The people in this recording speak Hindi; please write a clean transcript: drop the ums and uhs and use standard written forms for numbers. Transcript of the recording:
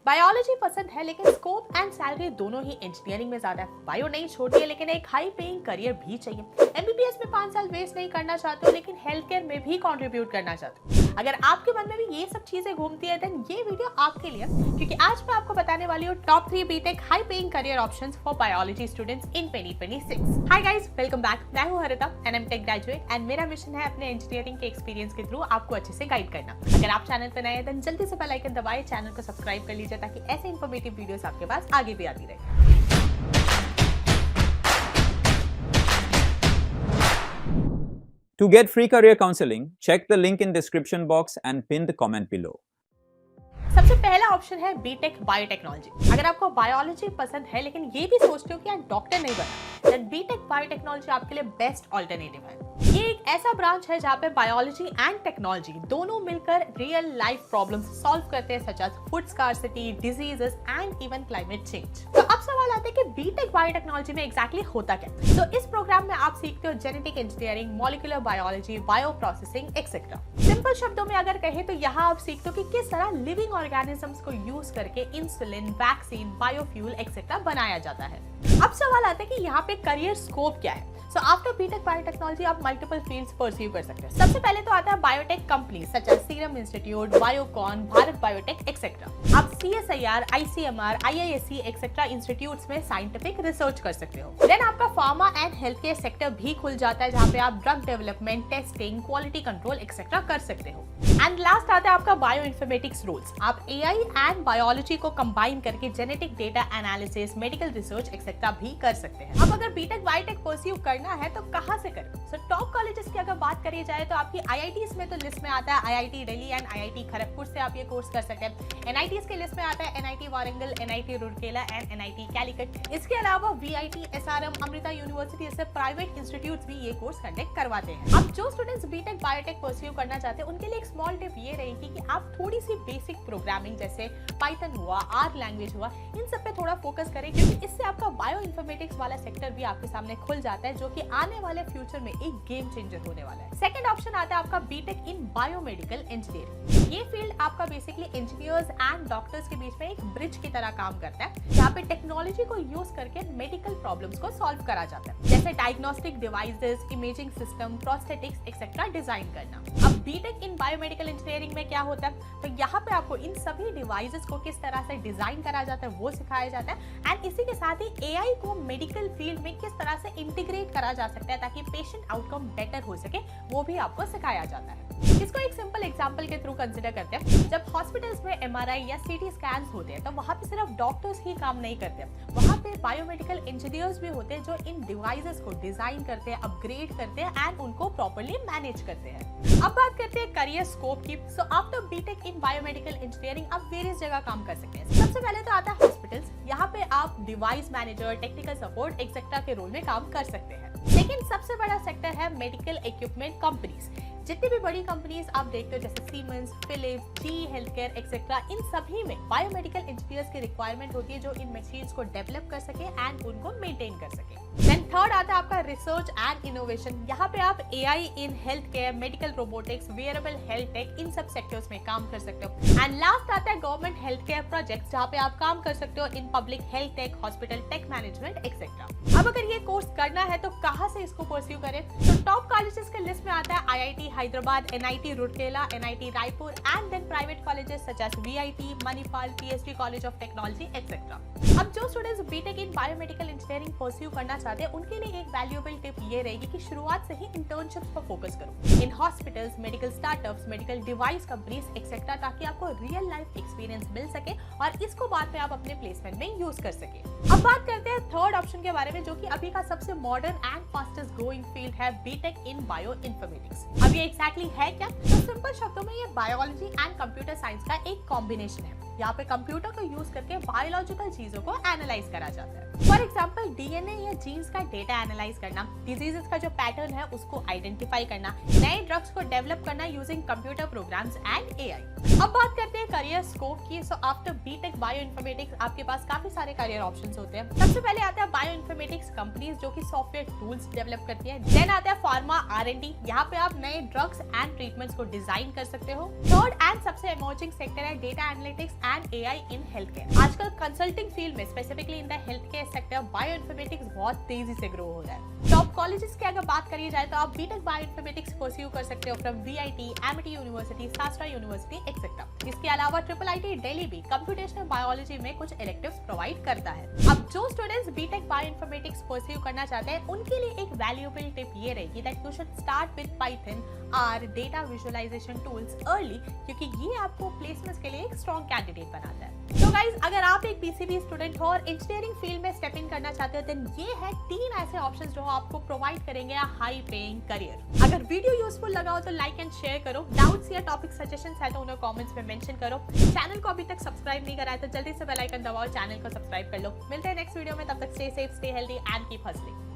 बायोलॉजी पसंद है लेकिन स्कोप एंड सैलरी दोनों ही इंजीनियरिंग में ज्यादा है। बायो नहीं छोड़नी है लेकिन एक हाई पेइंग करियर भी चाहिए। एमबीबीएस में 5 साल वेस्ट नहीं करना चाहते हो लेकिन हेल्थ केयर में भी कंट्रीब्यूट करना चाहते हो। अगर आपके मन में भी ये सब चीजें घूमती है देन ये वीडियो आपके लिए, क्योंकि आज मैं आपको बताने वाली हूँ top 3 BTech high paying career options for biology students in 2026। Hi guys, welcome back. मैं हूँ Haritha and I am tech graduate and मेरा मिशन है अपने इंजीनियरिंग के एक्सपीरियंस के थ्रू आपको अच्छे से गाइड करना। अगर आप चैनल पर नए हैं देन जल्दी से बेल आइकन दबाएं, चैनल को सब्सक्राइब कर लीजिए ताकि ऐसे इन्फॉर्मेटिव वीडियोस आपके पास आगे भी आती रहे। To get free career counseling, check the link in description box and pin the comment below. सबसे पहला ऑप्शन है बीटेक बायोटेक्नोलॉजी। अगर आपको बायोलॉजी पसंद है लेकिन ये भी सोचते हो कि यार डॉक्टर नहीं बनना, देन बीटेक बायोटेक्नोलॉजी आपके लिए बेस्ट ऑल्टरनेटिव है। ये एक ऐसा ब्रांच है जहाँ पे बायोलॉजी एंड टेक्नोलॉजी दोनों मिलकर रियल लाइफ प्रॉब्लम्स सॉल्व करते हैं, such as food scarcity, diseases and even climate change. तो अब सवाल आता है कि बीटेक बायोटेक्नोलॉजी में एग्जैक्टली होता क्या। तो इस प्रोग्राम में आप सीखते हो genetic engineering, molecular biology, bio processing etcetera. Simple शब्दों में अगर कहें तो यहाँ आप सीखते हो कि किस तरह लिविंग ऑर्गेनिजम्स को यूज करके इंसुलिन, वैक्सीन, बायोफ्यूल एक्सेट्रा बनाया जाता है। अब सवाल आता है कि यहाँ पे करियर स्कोप क्या है। सो आफ्टर बीटेक बायोटेक्नोलॉजी आप मल्टीपल फील्ड्स परस्यू कर सकते हैं। सबसे पहले तो आता है biotech company such as Serum Institute, Biocon, Bharat Biotech etcetera. आप CSIR, ICMR, IISc etcetera institutes में साइंटिफिक रिसर्च कर सकते हो। देन आपका pharma and health care sector भी खुल जाता है जहाँ पे आप drug development, testing, quality control etcetera कर सकते हो। एंड लास्ट आता है आपका बायो इन्फॉर्मेटिक्स रोल्स। आप एआई एंड बायोलॉजी को कंबाइन करके genetic data analysis, medical research etcetera भी कर सकते हैं। अब अगर बीटेक बायोटेक परस्यू करना है तो कहाँ से करें। सो टॉप कॉलेजेस की अगर बात करी जाए तो आपकी आईआईटीज में तो लिस्ट में आता है IIT Delhi and IIT Kharagpur से आप ये कोर्स कर सकते हैं। एनआईटीज के लिस्ट में आता है NIT Warangal, NIT Rourkela and NIT Calicut. इसके अलावा वीआईटी, एसआरएम, अमृता यूनिवर्सिटी जैसे प्राइवेट इंस्टीट्यूट्स भी ये कोर्स कंडक्ट करवाते हैं। अब जो स्टूडेंट्स बीटेक बायोटेक परस्यू करना चाहते हैं उनके लिए एक स्मॉल टिप ये रहेगी कि आप थोड़ी सी बेसिक प्रोग्रामिंग जैसे पाइथन हुआ, आर लैंग्वेज हुआ, इन सब पे थोड़ा फोकस करें, क्योंकि इससे आपका बायो इन्फॉर्मेटिक्स वाला सेक्टर भी आपके सामने खुल जाता है जो कि आने वाले फ्यूचर में एक गेम चेंजर होने वाला है। सेकंड ऑप्शन आता है आपका बीटेक इन बायोमेडिकल इंजीनियरिंग। ये फील्ड आपका बेसिकली इंजीनियर्स एंड डॉक्टर्स के बीच में एक ब्रिज की तरह काम करता है, जहाँ पे टेक्नोलॉजी को यूज करके मेडिकल प्रॉब्लम्स को सॉल्व करा जाता है, जैसे diagnostic devices, imaging system, prosthetics etcetera design करना। अब बीटेक इन बायोमेडिकल इंजीनियरिंग में क्या होता है, तो यहाँ पे आपको इन सभी डिवाइसेस को किस तरह से डिजाइन करा जाता है वो सिखाया जाता है। एंड इसी के साथ ही एआई को मेडिकल फील्ड में किस तरह से इंटीग्रेट करा जा सकता है ताकि पेशेंट आउटकम बेटर हो सके, वो भी आपको सिखाया जाता है। इसको एक सिंपल एग्जांपल के थ्रू कंसीडर करते हैं। जब हॉस्पिटल्स में एमआरआई या सीटी स्कैन्स होते हैं तो वहाँ पे सिर्फ डॉक्टर्स ही काम नहीं करते, वहाँ पे बायोमेडिकल इंजीनियर्स भी होते हैं जो इन डिवाइसेस को डिजाइन करते हैं, अपग्रेड करते हैं एंड उनको प्रॉपर्ली मैनेज करते हैं। अब बात करते हैं करियर स्कोप की। So after BTech in biomedical engineering आप वेरियस जगह काम कर सकते हैं। सबसे पहले तो आता है हॉस्पिटल्स। यहाँ पे आप device manager, technical support etcetera के रोल में काम कर सकते हैं। लेकिन सबसे बड़ा सेक्टर है मेडिकल इक्विपमेंट कंपनीज। जितनी भी बड़ी कंपनीज आप देखते हो जैसे सीमेंस, फिलिप्स, जी हेल्थ केयर एक्सेट्रा, इन सभी में बायोमेडिकल इंजीनियर्स की रिक्वायरमेंट होती है जो इन मशीन्स को डेवलप कर सके एंड उनको मेंटेन कर सके। देन थर्ड आता है आपका रिसर्च एंड इनोवेशन। यहाँ पे आप AI in health care, medical robotics, wearable health tech, इन सब सेक्टर्स में काम कर सकते हो। एंड लास्ट आता है गवर्नमेंट हेल्थ केयर प्रोजेक्ट्स, जहाँ पे आप काम कर सकते हो in public health tech, hospital tech management etcetera. अब अगर ये कोर्स करना है तो कहाँ से इसको परस्यू करें, तो टॉप कॉलेजेस के लिस्ट में आता है IIT Hyderabad, NIT Rourkela, NIT Raipur and then private colleges such as VIT, Manipal, PhD college of technology etcetera. अब जो students BTech in biomedical engineering pursue करना चाहते हैं उनके लिए एक वैल्यूएबल टिप ये रहेगी कि शुरुआत से ही इंटर्नशिप्स पर फोकस करो in hospitals, medical startups, medical device companies etcetera, ताकि आपको रियल लाइफ एक्सपीरियंस मिल सके और इसको बाद में आप अपने प्लेसमेंट में यूज कर सके। अब बात करते हैं थर्ड ऑप्शन के बारे में, जो कि अभी का सबसे modern and fastest growing field है बीटेक इन बायो इन्फॉर्मेटिक्स। अब ये एक्जैक्टली है क्या, तो सिंपल शब्दों में ये बायोलॉजी एंड कंप्यूटर साइंस का एक कॉम्बिनेशन है। यहाँ पे कंप्यूटर को यूज करके बायोलॉजिकल चीजों को एनालाइज करा जाता है। फॉर एग्जाम्पल डीएनए या जीन्स का डेटा एनालाइज करना, डिजीजेस का जो पैटर्न है उसको आइडेंटिफाई करना, नए ड्रग्स को डेवलप करना using computer programs and AI. अब बात करते हैं करियर स्कोप की। So after BTech bioinformatics आपके पास काफी सारे करियर ऑप्शंस होते हैं। सबसे पहले आता है बायो इन्फॉर्मेटिक्स कंपनीज जो कि सॉफ्टवेयर टूल्स डेवलप करती है। देन आता है फार्मा आर एंड डी, यहाँ पे आप नए ड्रग्स एंड ट्रीटमेंट्स को डिजाइन कर सकते हो। थर्ड एंड सबसे इमर्जिंग सेक्टर है data analytics and AI in health care. आजकल कंसल्टिंग फील्ड में specifically in the health care sector bio informatics बहुत तेजी से ग्रो हो रहा है। टॉप कॉलेजेस की अगर बात करी जाए तो आप बीटेक बायो इन्फॉर्मेटिक्स परस्यू कर सकते हो फ्रॉम वीआईटी, एमिटी यूनिवर्सिटी, शास्त्रा यूनिवर्सिटी एक्सेट्रा। इसके अलावा ट्रिपल आईटी दिल्ली भी कंप्यूटेशनल बायोलॉजी में कुछ इलेक्टिव्स प्रोवाइड करता है। अब जो students BTech bioinformatics pursue करना चाहते हैं उनके लिए एक वैल्यूएबल टिप ये रहेगी that you should start with Python और डेटा विजुअलाइजेशन टूल्स अर्ली, क्योंकि ये आपको प्लेसमेंट्स के लिए एक स्ट्रॉन्ग कैंडिडेट बनाता है। तो गाइस, अगर आप एक पीसीबी स्टूडेंट हो और इंजीनियरिंग फील्ड में स्टेप इन करना चाहते हो देन ये है 3 ऐसे ऑप्शंस जो आपको प्रोवाइड करेंगे अ हाई पेइंग करियर। अगर वीडियो यूजफुल लगा हो तो लाइक एंड शेयर करो, डाउट्स या टॉपिक सजेशंस है तो उन्हें कमेंट्स में मेंशन करो। चैनल को अभी तक सब्सक्राइब नहीं करा है तो जल्दी से बेल आइकन दबाओ, चैनल को सब्सक्राइब कर लो। मिलते हैं नेक्स्ट वीडियो में, तब तक stay safe, stay healthy and keep hustling.